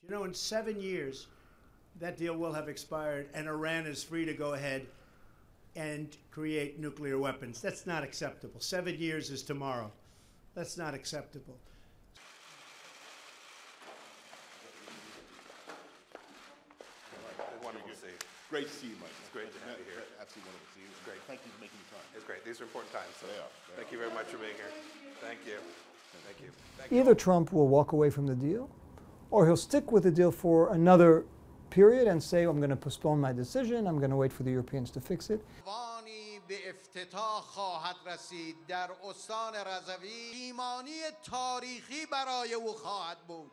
You know, in 7 years, that deal will have expired and Iran is free to go ahead and create nuclear weapons. That's not acceptable. 7 years is tomorrow. That's not acceptable. Wonderful to see you. Great to see you, Mike. It's great to have you here. Absolutely wonderful to see you. It's great. Thank you for making the time. It's great. These are important times. So They are. Thank you very much for being here. Thank you. Thank you. Thank Either you. Trump will walk away from the deal, or he'll stick with the deal for another period and say, I'm going to postpone my decision, I'm going to wait for the Europeans to fix it. به افتتاح خواهد رسید در استان رضوی پیمانی تاریخی برای او خواهد بود.